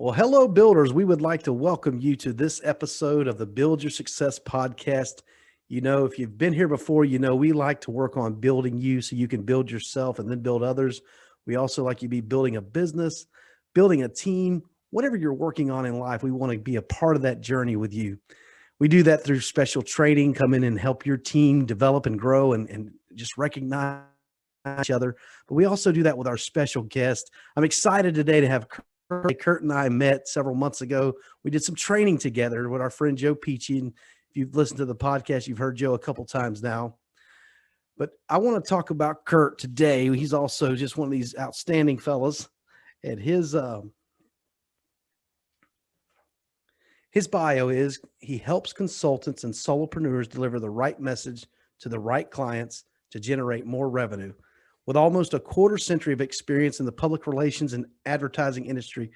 Well, hello, builders. We would like to welcome you to this episode of the Build Your Success podcast. If you've been here before, we like to work on building you so you can build yourself and then build others. We also like you to be building a business, building a team, whatever you're working on in life. We want to be a part of that journey with you. We do that through special training, come in and help your team develop and grow and just recognize each other. But we also do that with our special guest. I'm excited today to have Curt and I met several months ago. We did some training together with our friend Joe Peachy. And if you've listened to the podcast, you've heard Joe a couple times now. But I want to talk about Curt today. He's also just one of these outstanding fellas. And his bio is he helps consultants and solopreneurs deliver the right message to the right clients to generate more revenue. With almost a quarter century of experience in the public relations and advertising industry,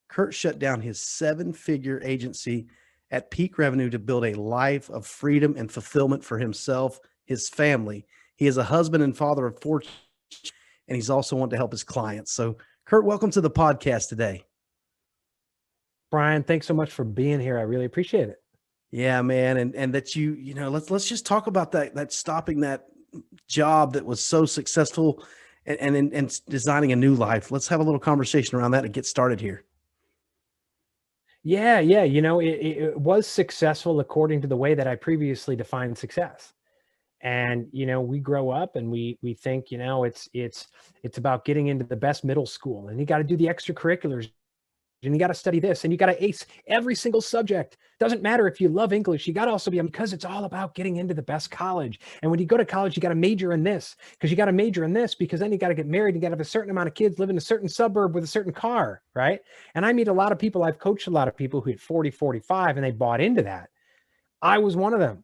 Curt shut down his 7-figure agency at peak revenue to build a life of freedom and fulfillment for himself, his family. He is a husband and father of 4 children, and he's also wanting to help his clients. So, Curt, welcome to the podcast today. Brian, thanks so much for being here. I really appreciate it. Yeah, man. And that let's just talk about that stopping that job that was so successful and designing a new life. Let's have a little conversation around that and get started here. Yeah. It was successful according to the way that I previously defined success. And, we grow up and we think, it's about getting into the best middle school, and you got to do the extracurriculars, and you got to study this, and you got to ace every single subject. Doesn't matter if you love English, you got to also be, because it's all about getting into the best college. And when you go to college, you got to major in this, because you got to major in this, because then you got to get married, you got to have a certain amount of kids, live in a certain suburb with a certain car, right? And I meet a lot of people, I've coached a lot of people who hit 40, 45, and they bought into that. I was one of them.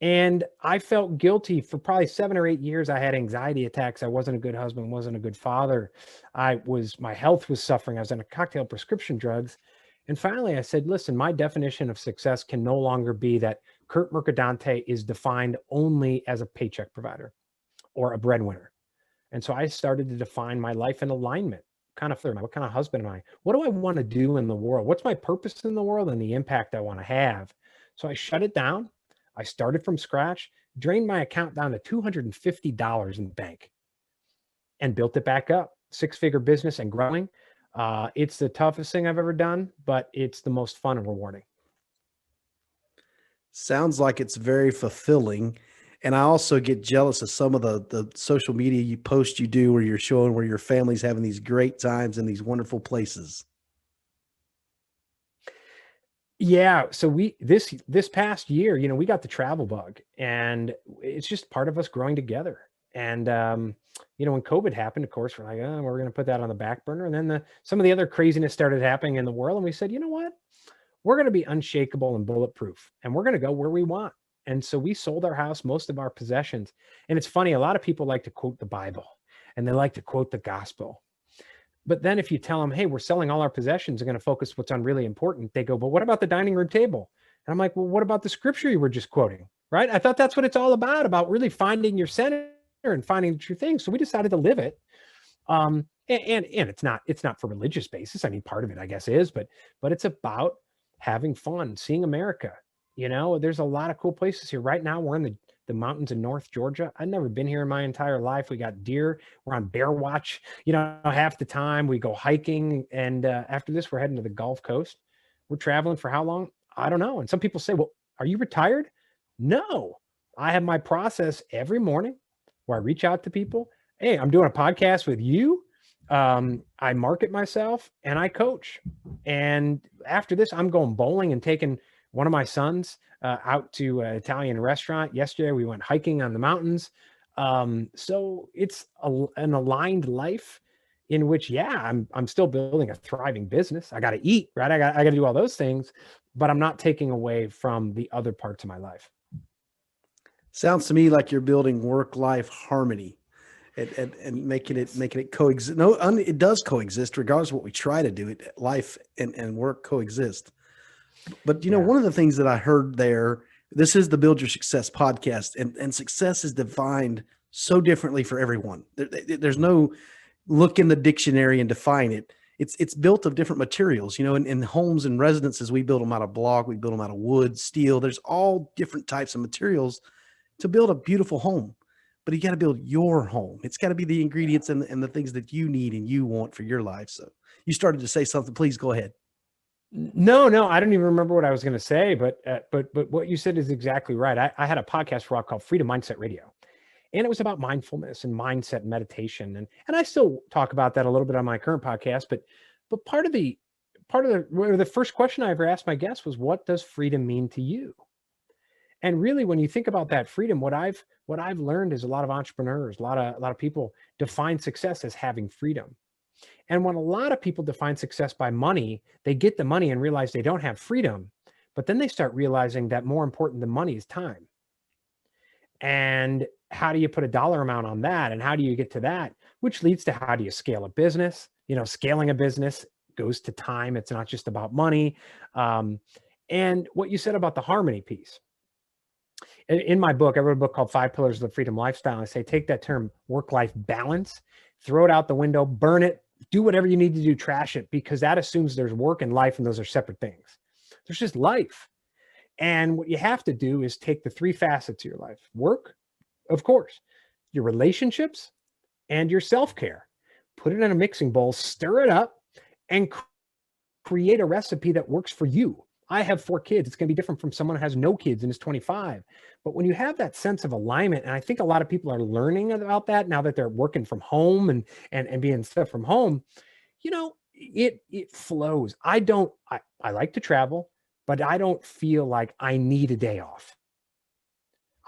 And I felt guilty for probably 7 or 8 years. I had anxiety attacks. I wasn't a good husband, wasn't a good father. My health was suffering. I was on a cocktail prescription drugs. And finally I said, listen, my definition of success can no longer be that Curt Mercadante is defined only as a paycheck provider or a breadwinner. And so I started to define my life in alignment. What kind of husband am I? What do I want to do in the world? What's my purpose in the world and the impact I want to have? So I shut it down. I started from scratch, drained my account down to $250 in the bank, and built it back up. 6-figure business and growing. It's the toughest thing I've ever done, but it's the most fun and rewarding. Sounds like it's very fulfilling. And I also get jealous of some of the social media you do where you're showing where your family's having these great times in these wonderful places. Yeah. So this past year, we got the travel bug, and it's just part of us growing together. And, when COVID happened, of course, we're like, oh, we're going to put that on the back burner. And then some of the other craziness started happening in the world. And we said, you know what, we're going to be unshakable and bulletproof, and we're going to go where we want. And so we sold our house, most of our possessions. And it's funny, a lot of people like to quote the Bible, and they like to quote the gospel. But then if you tell them, hey, we're selling all our possessions and going to focus what's on really important, they go, but what about the dining room table? And I'm like, well, what about the scripture you were just quoting, right? I thought that's what it's all about really finding your center and finding the true thing. So we decided to live it. And it's not for religious basis. I mean, part of it, I guess, is, but it's about having fun, seeing America. There's a lot of cool places here. Right now, we're in the mountains in North Georgia. I've never been here in my entire life. We got deer. We're on bear watch, half the time. We go hiking. And after this, we're heading to the Gulf Coast. We're traveling for how long? I don't know. And some people say, well, are you retired? No, I have my process every morning where I reach out to people. Hey, I'm doing a podcast with you. I market myself and I coach. And after this, I'm going bowling and taking one of my sons out to an Italian restaurant. Yesterday, we went hiking on the mountains. So it's an aligned life in which, I'm still building a thriving business. I got to eat, right? I got to do all those things, but I'm not taking away from the other parts of my life. Sounds to me like you're building work-life harmony and making it coexist. No, it does coexist regardless of what we try to do. Life and work coexist. But one of the things that I heard there, this is the Build Your Success podcast, and success is defined so differently for everyone. There's no look in the dictionary and define it. it's built of different materials, in homes and residences, we build them out of block, we build them out of wood, steel. There's all different types of materials to build a beautiful home. But you got to build your home. It's got to be the ingredients and the things that you need and you want for your life. So you started to say something, please go ahead. No, I don't even remember what I was going to say, but what you said is exactly right. I had a podcast for a while called Freedom Mindset Radio, and it was about mindfulness and mindset meditation, and I still talk about that a little bit on my current podcast. But the first question I ever asked my guests was, what does freedom mean to you? And really, when you think about that freedom, what I've learned is a lot of entrepreneurs, a lot of people define success as having freedom. And when a lot of people define success by money, they get the money and realize they don't have freedom. But then they start realizing that more important than money is time. And how do you put a dollar amount on that? And how do you get to that? Which leads to, how do you scale a business? Scaling a business goes to time. It's not just about money. And what you said about the harmony piece. In my book, I wrote a book called 5 Pillars of the Freedom Lifestyle. I say, take that term work-life balance, throw it out the window, burn it, do whatever you need to do, trash it, because that assumes there's work and life, and those are separate things. There's just life. And what you have to do is take the 3 facets of your life: work, of course, your relationships, and your self-care. Put it in a mixing bowl, stir it up, and create a recipe that works for you. I have 4 kids. It's going to be different from someone who has no kids and is 25. But when you have that sense of alignment, and I think a lot of people are learning about that now that they're working from home and being stuff from home, it flows. I like to travel, but I don't feel like I need a day off.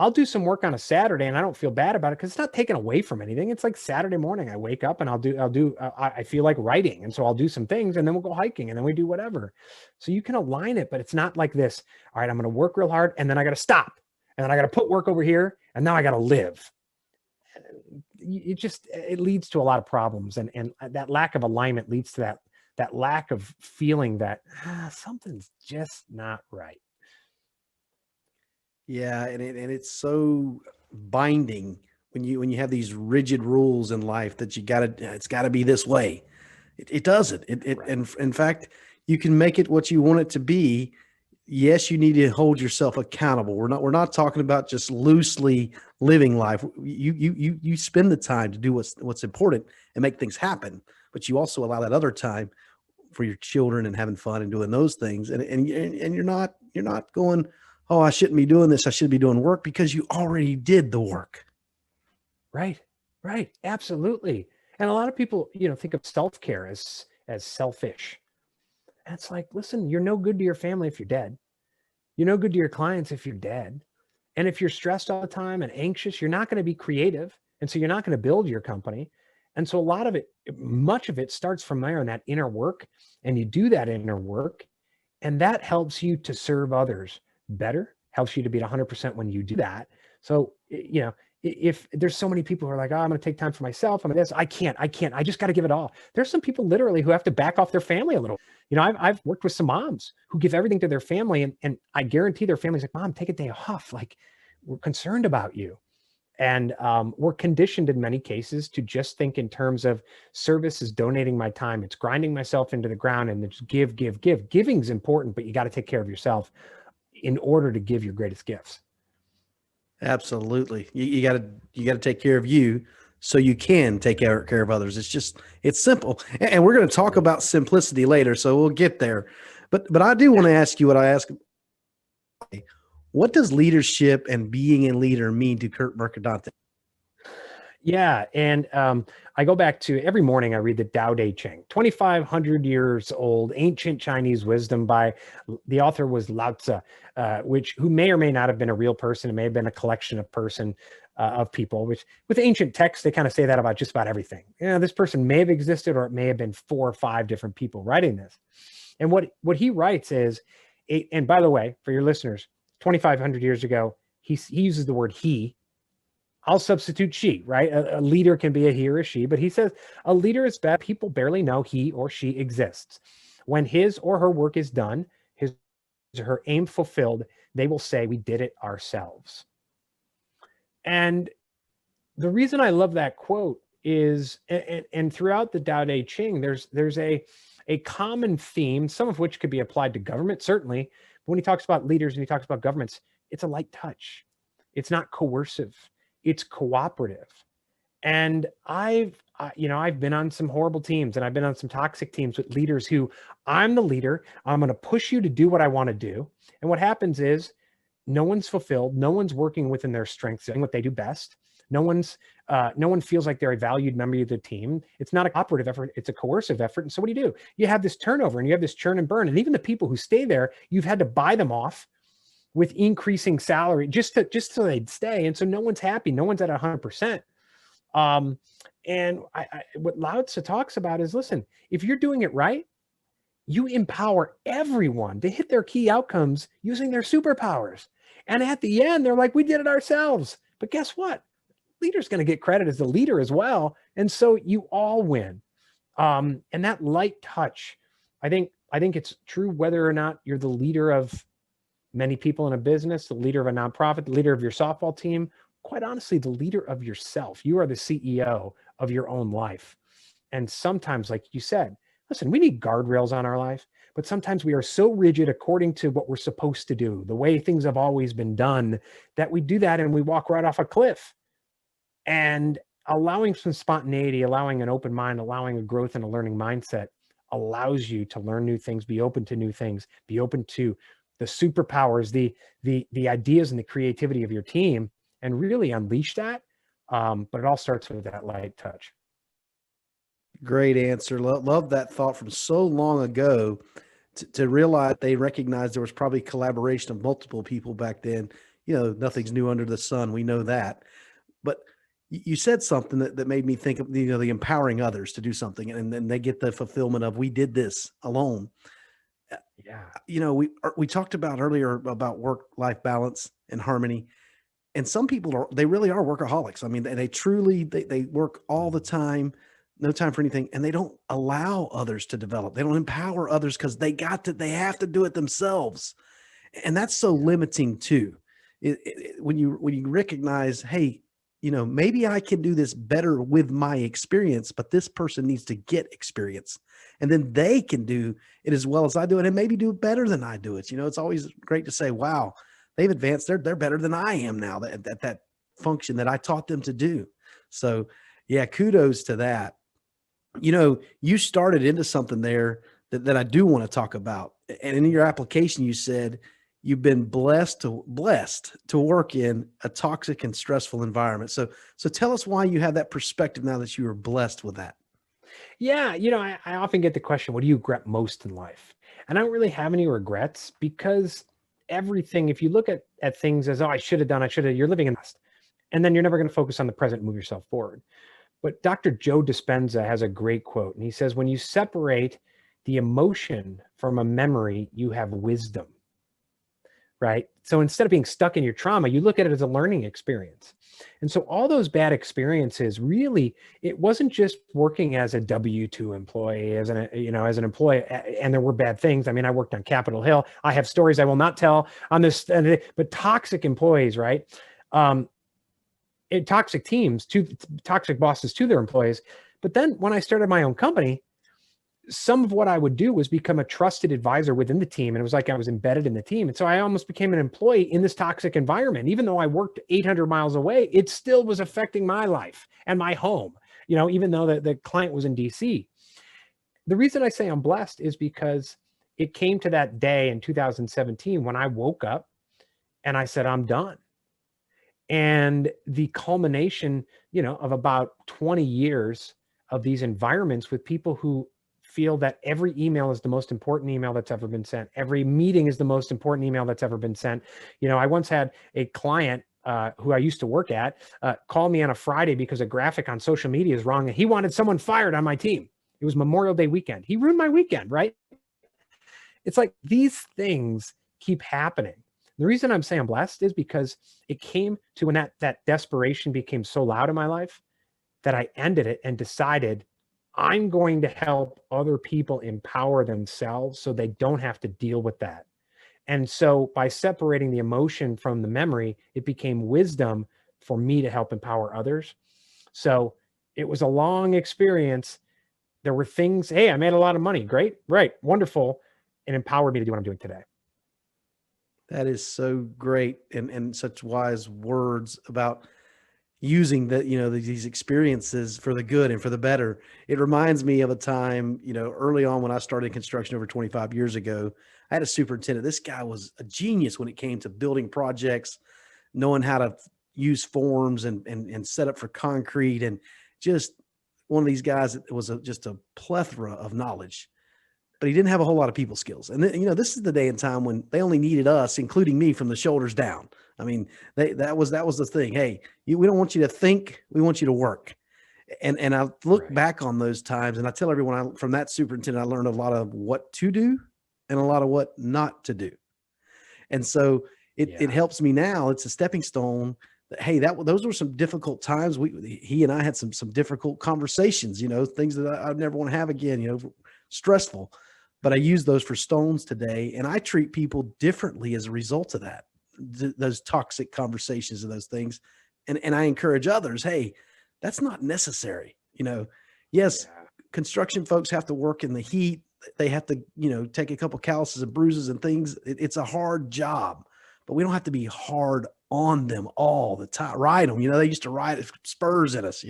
I'll do some work on a Saturday and I don't feel bad about it because it's not taken away from anything. It's like Saturday morning. I wake up and I feel like writing. And so I'll do some things and then we'll go hiking and then we do whatever. So you can align it, but it's not like this. All right, I'm going to work real hard and then I got to stop and then I got to put work over here and now I got to live. It leads to a lot of problems. And that lack of alignment leads to that lack of feeling that something's just not right. Yeah, and it's so binding when you have these rigid rules in life that it's got to be this way. It doesn't. Right. And in fact, you can make it what you want it to be. Yes, you need to hold yourself accountable. We're not talking about just loosely living life. You spend the time to do what's important and make things happen, but you also allow that other time for your children and having fun and doing those things. And you're not going, oh, I shouldn't be doing this, I should be doing work, because you already did the work. Right. Absolutely. And a lot of people, think of self-care as selfish. And it's like, listen, you're no good to your family if you're dead. You're no good to your clients if you're dead. And if you're stressed all the time and anxious, you're not going to be creative. And so you're not going to build your company. And so much of it starts from there in that inner work. And you do that inner work, and that helps you to serve others better, helps you to be at 100% when you do that. So, if there's so many people who are like, oh, I'm going to take time for myself, I can't, I just got to give it all. There's some people literally who have to back off their family a little. I've worked with some moms who give everything to their family, and I guarantee their family's like, Mom, take a day off. Like, we're concerned about you. And we're conditioned in many cases to just think in terms of service is donating my time. It's grinding myself into the ground and it's give. Giving's important, but you got to take care of yourself in order to give your greatest gifts. Absolutely. You got to take care of you so you can take care of others. It's simple. And we're going to talk about simplicity later, so we'll get there. But I do want to ask you what I ask. What does leadership and being a leader mean to Curt Mercadante? Yeah. And I go back to every morning, I read the Tao Te Ching, 2,500 years old, ancient Chinese wisdom by the author was Lao Tzu, who may or may not have been a real person. It may have been a collection of people, which with ancient texts, they kind of say that about just about everything. This person may have existed, or it may have been 4 or 5 different people writing this. And what he writes is, and by the way, for your listeners, 2,500 years ago, he uses the word he. I'll substitute she, right? A leader can be a he or a she, but he says a leader is bad. People barely know he or she exists. When his or her work is done, his or her aim fulfilled, they will say, we did it ourselves. And the reason I love that quote is, and throughout the Tao Te Ching, there's a common theme, some of which could be applied to government, certainly. But when he talks about leaders and he talks about governments, it's a light touch. It's not coercive. It's cooperative. And I've been on some horrible teams, and I've been on some toxic teams with leaders who, I'm the leader, I'm going to push you to do what I want to do. And what happens is no one's fulfilled. No one's working within their strengths, doing what they do best. No one feels like they're a valued member of the team. It's not a cooperative effort. It's a coercive effort. And so what do? You have this turnover, and you have this churn and burn. And even the people who stay there, you've had to buy them off with increasing salary just so they'd stay. And so no one's happy. No one's at 100%. And what Lao Tzu talks about is, listen, if you're doing it right, you empower everyone to hit their key outcomes using their superpowers. And at the end, they're like, we did it ourselves. But guess what? Leader's going to get credit as the leader as well. And so you all win. And that light touch, I think it's true whether or not you're the leader of many people in a business, the leader of a nonprofit, the leader of your softball team, quite honestly, the leader of yourself. You are the CEO of your own life. And sometimes, like you said, listen, we need guardrails on our life, but sometimes we are so rigid according to what we're supposed to do, the way things have always been done, that we do that and we walk right off a cliff. And allowing some spontaneity, allowing an open mind, allowing a growth and a learning mindset allows you to learn new things, be open to new things, be open to the superpowers, the ideas and the creativity of your team, and really unleash that. But it all starts with that light touch. Great answer. Love that thought from so long ago to realize they recognized there was probably collaboration of multiple people back then. Nothing's new under the sun. We know that. But you said something that made me think of, the empowering others to do something, and then they get the fulfillment of, we did this alone. Yeah. We talked about earlier about work-life balance and harmony. And some people they really are workaholics. I mean, they truly, they work all the time, no time for anything. And they don't allow others to develop. They don't empower others because they have to do it themselves. And that's so limiting too. When you recognize, hey, maybe I can do this better with my experience, but this person needs to get experience, and then they can do it as well as I do it, and maybe do it better than I do it. It's always great to say, wow, they've advanced. They're better than I am now at that function that I taught them to do. So yeah, kudos to that. You started into something there that I do want to talk about. And in your application, you said you've been blessed to work in a toxic and stressful environment. So tell us why you have that perspective now that you are blessed with that. Yeah. I often get the question, what do you regret most in life? And I don't really have any regrets, because everything, if you look at things as, oh, I should have done, you're living in the past. And then you're never going to focus on the present and move yourself forward. But Dr. Joe Dispenza has a great quote, and he says, when you separate the emotion from a memory, you have wisdom. Right? So instead of being stuck in your trauma, you look at it as a learning experience. And so all those bad experiences, really, it wasn't just working as a W-2 employee, as an employee, and there were bad things. I mean, I worked on Capitol Hill. I have stories I will not tell on this, but toxic employees, right? Toxic teams, toxic bosses to their employees. But then when I started my own company, some of what I would do was become a trusted advisor within the team. And it was like I was embedded in the team. And so I almost became an employee in this toxic environment. Even though I worked 800 miles away, it still was affecting my life and my home, even though the client was in DC. The reason I say I'm blessed is because it came to that day in 2017 when I woke up and I said, I'm done. And the culmination, of about 20 years of these environments with people who feel that every email is the most important email that's ever been sent. Every meeting is the most important email that's ever been sent. I once had a client who I used to work at call me on a Friday because a graphic on social media is wrong, and he wanted someone fired on my team. It was Memorial Day weekend. He ruined my weekend, right? It's like these things keep happening. The reason I'm saying I'm blessed is because it came to when that desperation became so loud in my life that I ended it and decided I'm going to help other people empower themselves so they don't have to deal with that. And so by separating the emotion from the memory, it became wisdom for me to help empower others. So It was a long experience. There were things, hey, I made a lot of money. Great, right, wonderful, and empowered me to do what I'm doing today. That is so great, and such wise words about using the, these experiences for the good and for the better. It reminds me of a time, early on when I started construction over 25 years ago. I had a superintendent. This guy was a genius when it came to building projects, knowing how to use forms and set up for concrete, and just one of these guys that was just a plethora of knowledge. But he didn't have a whole lot of people skills. And this is the day and time when they only needed us, including me, from the shoulders down. I mean, that was the thing. Hey, we don't want you to think, we want you to work. And I look Right. back on those times, and I tell everyone, from that superintendent, I learned a lot of what to do and a lot of what not to do. And so it Yeah. helps me now. It's a stepping stone. Hey, those were some difficult times. He and I had some difficult conversations, things that I'd never want to have again, stressful. But I use those for stones today, and I treat people differently as a result of that, those toxic conversations and those things. And I encourage others, hey, that's not necessary. Yes, Yeah. construction folks have to work in the heat. They have to, take a couple calluses and bruises and things. It's a hard job, but we don't have to be hard on them all the time. Ride them, they used to ride spurs at us,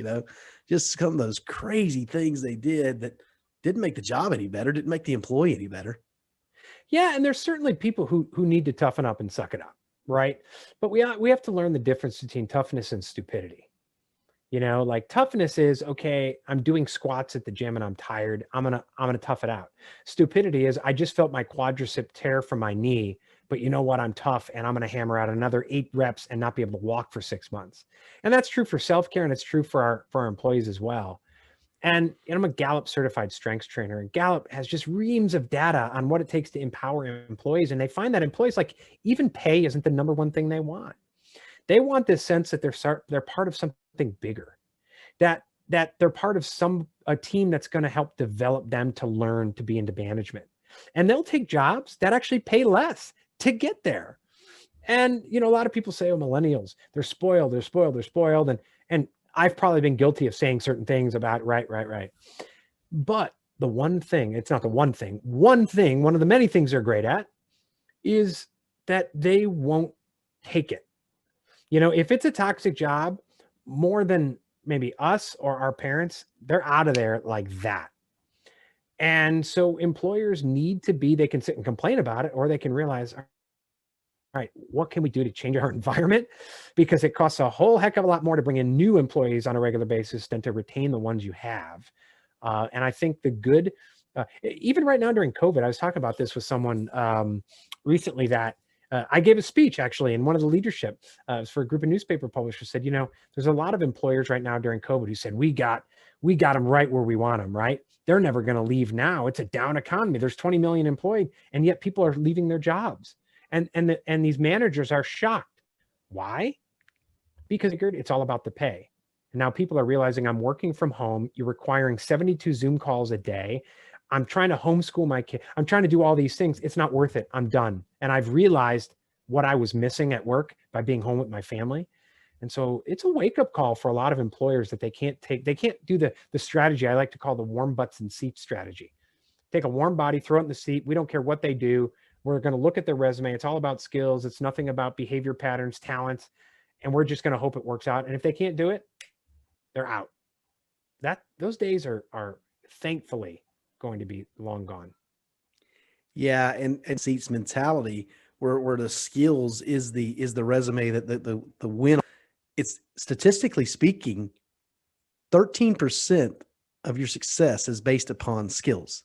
just some of those crazy things they did that didn't make the job any better, didn't make the employee any better. Yeah, and there's certainly people who need to toughen up and suck it up, right? But we have to learn the difference between toughness and stupidity. Like toughness is, okay, I'm doing squats at the gym and I'm tired. I'm gonna tough it out. Stupidity is, I just felt my quadricep tear from my knee, but you know what? I'm tough and I'm gonna hammer out another 8 reps and not be able to walk for 6 months. And that's true for self-care, and it's true for our employees as well. And I'm a Gallup certified strengths trainer, and Gallup has just reams of data on what it takes to empower employees. And they find that employees, like, even pay isn't the number one thing they want. They want this sense that they're part of something bigger, that they're part of a team that's going to help develop them to learn to be into management. And they'll take jobs that actually pay less to get there. And a lot of people say, oh, millennials, they're spoiled, they're spoiled, they're spoiled. And I've probably been guilty of saying certain things about right. But the one thing, it's not the one thing, one of the many things they're great at is that they won't take it. If it's a toxic job, more than maybe us or our parents, they're out of there like that. And so employers need to they can sit and complain about it, or they can realize, all right, what can we do to change our environment? Because it costs a whole heck of a lot more to bring in new employees on a regular basis than to retain the ones you have. And I think even right now during COVID, I was talking about this with someone recently that I gave a speech actually, and one of the leadership for a group of newspaper publishers said, there's a lot of employers right now during COVID who said, we got them right where we want them, right? They're never going to leave now. It's a down economy. There's 20 million employed, and yet people are leaving their jobs. And these managers are shocked. Why? Because it's all about the pay. And now people are realizing, I'm working from home. You're requiring 72 Zoom calls a day. I'm trying to homeschool my kid. I'm trying to do all these things. It's not worth it. I'm done. And I've realized what I was missing at work by being home with my family. And so it's a wake-up call for a lot of employers that they can't do the strategy I like to call the warm butts and seats strategy. Take a warm body, throw it in the seat. We don't care what they do. We're going to look at their resume. It's all about skills. It's nothing about behavior patterns, talents. And we're just going to hope it works out. And if they can't do it, they're out. Those days are thankfully going to be long gone. Yeah. And seats mentality where the skills is the resume, that the win. It's statistically speaking, 13% of your success is based upon skills.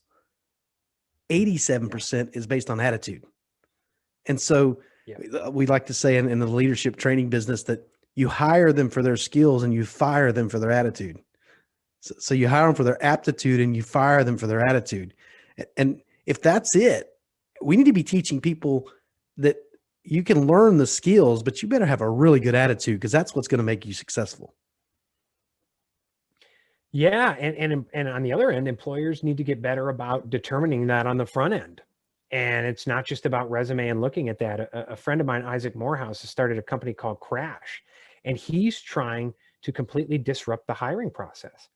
87% is based on attitude. And so we like to say in the leadership training business that you hire them for their skills and you fire them for their attitude. So you hire them for their aptitude and you fire them for their attitude. And if that's it, we need to be teaching people that you can learn the skills, but you better have a really good attitude, because that's what's going to make you successful. Yeah. And on the other end, employers need to get better about determining that on the front end. And it's not just about resume and looking at that. A friend of mine, Isaac Morehouse, has started a company called Crash, and he's trying to completely disrupt the hiring process.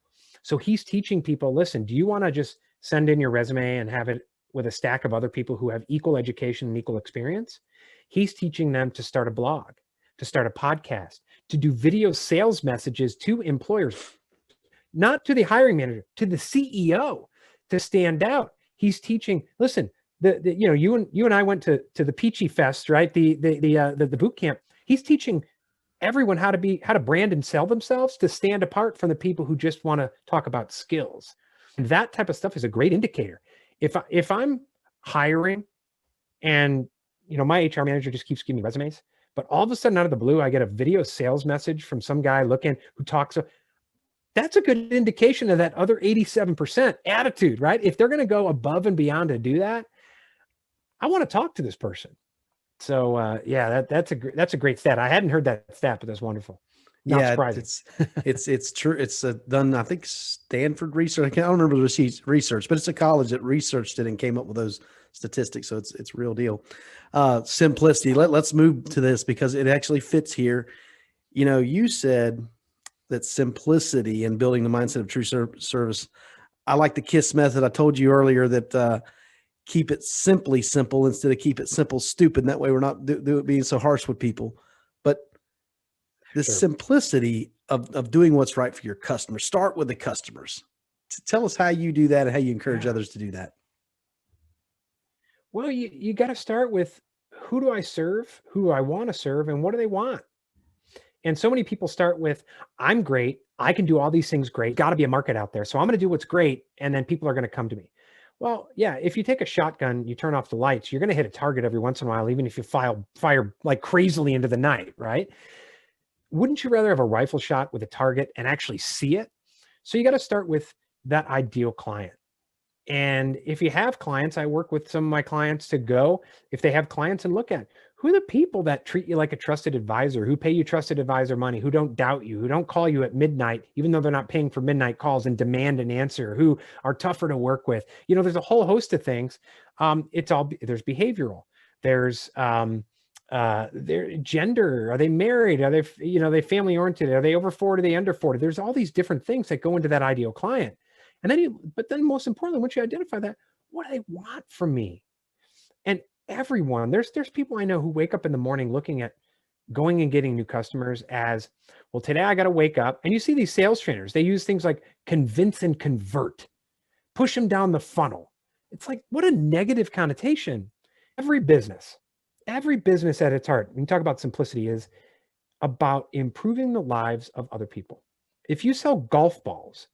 So he's teaching people, listen, do you want to just send in your resume and have it with a stack of other people who have equal education and equal experience? He's teaching them to start a blog, to start a podcast, to do video sales messages to employers, not to the hiring manager, to the CEO, to stand out. He's teaching, listen, you know, you and I went to the Peachy Fest, right? The boot camp. He's teaching everyone how to brand and sell themselves to stand apart from the people who just want to talk about skills. And that type of stuff is a great indicator. If I'm hiring and, you know, my HR manager just keeps giving me resumes, but all of a sudden out of the blue, I get a video sales message from some guy who talks. That's a good indication of that other 87% attitude, right? If they're going to go above and beyond to do that, I want to talk to this person. So yeah, that's a great stat. I hadn't heard that stat, but that's wonderful. Not surprising. It's true. It's done, I think, Stanford research. I don't remember the research, but it's a college that researched it and came up with those statistics. So it's real deal. Simplicity. Let's move to this because it actually fits here. You know, you said that simplicity and building the mindset of true service. I like the KISS method. I told you earlier that keep it simply simple instead of keep it simple stupid. And that way we're not being so harsh with people. But the simplicity of doing what's right for your customers. Start with the customers. Tell us how you do that and how you encourage others to do that. Well, you got to start with, who do I serve? Who do I want to serve? And what do they want? And so many people start with, I'm great. I can do all these things great. Got to be a market out there. So I'm going to do what's great. And then people are going to come to me. Well, yeah, if you take a shotgun, you turn off the lights, you're going to hit a target every once in a while, even if you fire like crazily into the night, right? Wouldn't you rather have a rifle shot with a target and actually see it? So you got to start with that ideal client. And if you have clients, I work with some of my clients to go, if they have clients, and look at who are the people that treat you like a trusted advisor, who pay you trusted advisor money, who don't doubt you, who don't call you at midnight, even though they're not paying for midnight calls, and demand an answer, who are tougher to work with. You know, there's a whole host of things. There's behavioral, there's their gender, are they married, are they, you know, they family oriented, are they over 40, are they under 40? There's all these different things that go into that ideal client. And then most importantly, once you identify that, what do they want from me? And everyone, there's people I know who wake up in the morning looking at going and getting new customers as, well, today I got to wake up. And you see these sales trainers, they use things like convince and convert, push them down the funnel. It's like, what a negative connotation. Every business at its heart, when you talk about simplicity, is about improving the lives of other people. If you sell golf balls,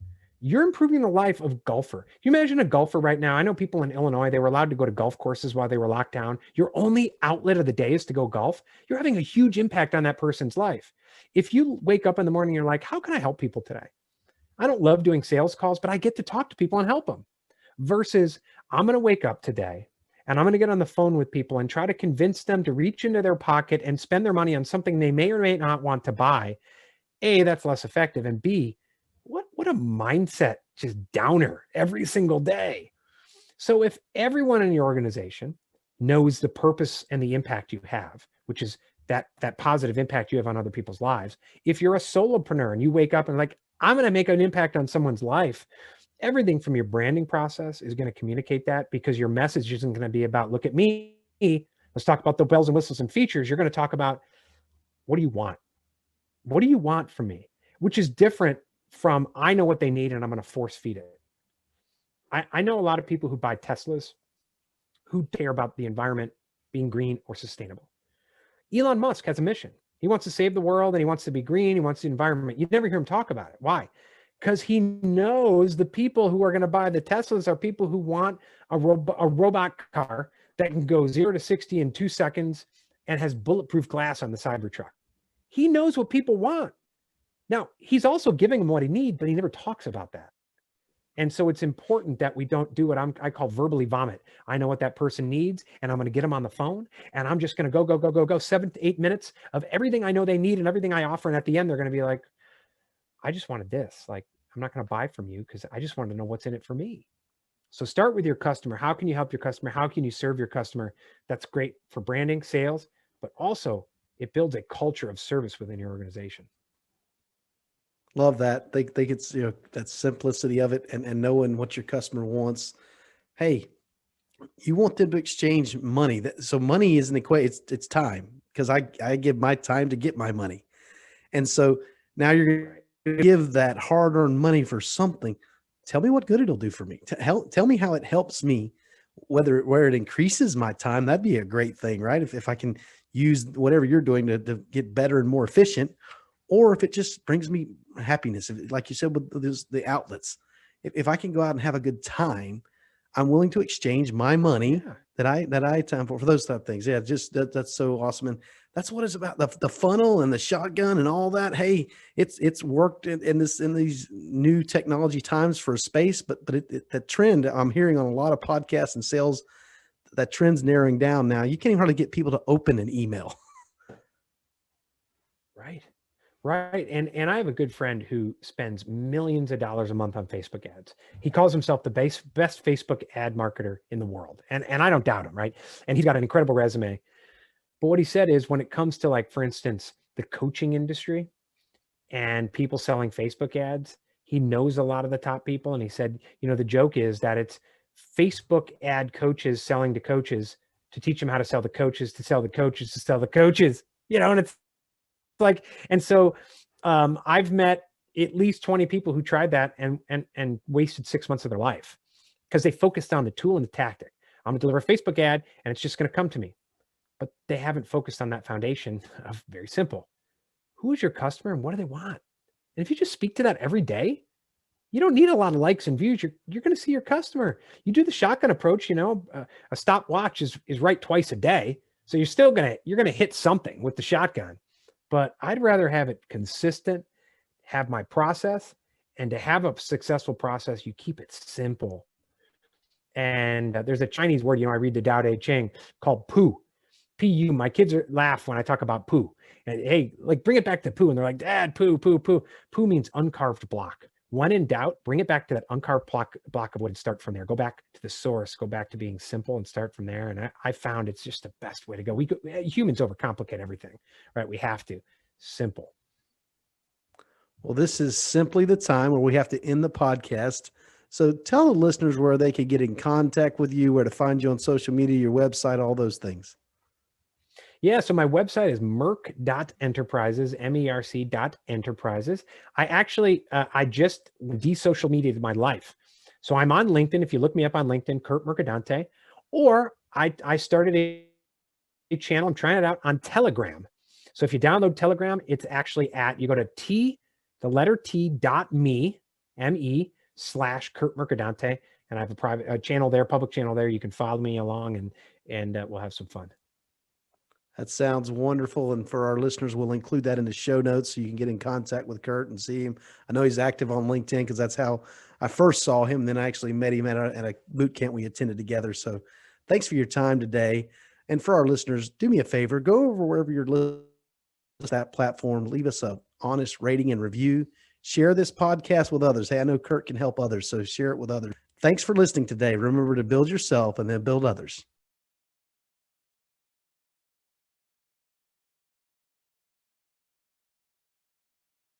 you're improving the life of golfer. Can you imagine a golfer right now? I know people in Illinois, they were allowed to go to golf courses while they were locked down. Your only outlet of the day is to go golf. You're having a huge impact on that person's life. If you wake up in the morning, you're like, how can I help people today? I don't love doing sales calls, but I get to talk to people and help them. Versus, I'm going to wake up today and I'm going to get on the phone with people and try to convince them to reach into their pocket and spend their money on something they may or may not want to buy. A, that's less effective. And B, what a mindset, just downer every single day. So if everyone in your organization knows the purpose and the impact you have, which is that positive impact you have on other people's lives, if you're a solopreneur and you wake up and like, I'm going to make an impact on someone's life, everything from your branding process is going to communicate that, because your message isn't going to be about, look at me, let's talk about the bells and whistles and features. You're going to talk about, what do you want? What do you want from me? Which is different from, I know what they need and I'm going to force feed it. I know a lot of people who buy Teslas who care about the environment being green or sustainable. Elon Musk has a mission. He wants to save the world and he wants to be green. He wants the environment. You never hear him talk about it. Why? Because he knows the people who are going to buy the Teslas are people who want a robot car that can go 0 to 60 in 2 seconds and has bulletproof glass on the Cybertruck. He knows what people want. Now, he's also giving them what he needs, but he never talks about that. And so it's important that we don't do what I call verbally vomit. I know what that person needs, and I'm going to get them on the phone, and I'm just going to go 7 to 8 minutes of everything I know they need and everything I offer. And at the end, they're going to be like, I just wanted this. Like, I'm not going to buy from you because I just wanted to know what's in it for me. So start with your customer. How can you help your customer? How can you serve your customer? That's great for branding, sales, but also it builds a culture of service within your organization. Love that. Think it's, that simplicity of it, and knowing what your customer wants. Hey, you want them to exchange money. So money is an equation. It's time, because I give my time to get my money. And so now you're Right. going to give that hard earned money for something. Tell me what good it'll do for me. Tell me how it helps me, where it increases my time. That'd be a great thing, right? If I can use whatever you're doing to get better and more efficient, or if it just brings me happiness, like you said, with the outlets. If I can go out and have a good time, I'm willing to exchange my money Yeah. that I time for those type of things. Yeah, just that's so awesome. And that's what it's about. The funnel and the shotgun and all that. Hey, it's worked in these new technology times for space, but the trend I'm hearing on a lot of podcasts and sales, that trend's narrowing down now. You can't even hardly get people to open an email. Right. Right. And I have a good friend who spends millions of dollars a month on Facebook ads. He calls himself the best Facebook ad marketer in the world. And I don't doubt him, right? And he's got an incredible resume. But what he said is, when it comes to, like, for instance, the coaching industry and people selling Facebook ads, he knows a lot of the top people. And he said, the joke is that it's Facebook ad coaches selling to coaches to teach them how to sell the coaches, to sell the coaches, to sell the coaches, and it's like, and so I've met at least 20 people who tried that and wasted 6 months of their life because they focused on the tool and the tactic. I'm going to deliver a Facebook ad and it's just going to come to me. But they haven't focused on that foundation of, very simple, who is your customer and what do they want? And if you just speak to that every day, you don't need a lot of likes and views. You're going to see your customer. You do the shotgun approach, a stopwatch is right twice a day. So you're going to hit something with the shotgun. But I'd rather have it consistent, have my process, and to have a successful process, you keep it simple. And there's a Chinese word, I read the Tao Te Ching, called poo. P-U. My kids laugh when I talk about poo. And hey, like, bring it back to poo. And they're like, Dad, poo, poo, poo. Poo means uncarved block. When in doubt, bring it back to that uncarved block of wood and start from there. Go back to the source, go back to being simple and start from there. And I found it's just the best way to go. Humans overcomplicate everything, right? We have to. Simple. Well, this is simply the time where we have to end the podcast. So tell the listeners where they can get in contact with you, where to find you on social media, your website, all those things. Yeah, so my website is merc.enterprises, MERC.enterprises. I actually, I just de-social mediated my life. So I'm on LinkedIn. If you look me up on LinkedIn, Curt Mercadante, or I started a channel. I'm trying it out on Telegram. So if you download Telegram, it's actually you go to t.me, M-E/Curt Mercadante. And I have a private channel there, public channel there. You can follow me along and we'll have some fun. That sounds wonderful. And for our listeners, we'll include that in the show notes so you can get in contact with Curt and see him. I know he's active on LinkedIn because that's how I first saw him. Then I actually met him at a boot camp we attended together. So thanks for your time today. And for our listeners, do me a favor, go over wherever you're listening to that platform, leave us a honest rating and review. Share this podcast with others. Hey, I know Curt can help others, so share it with others. Thanks for listening today. Remember to build yourself and then build others.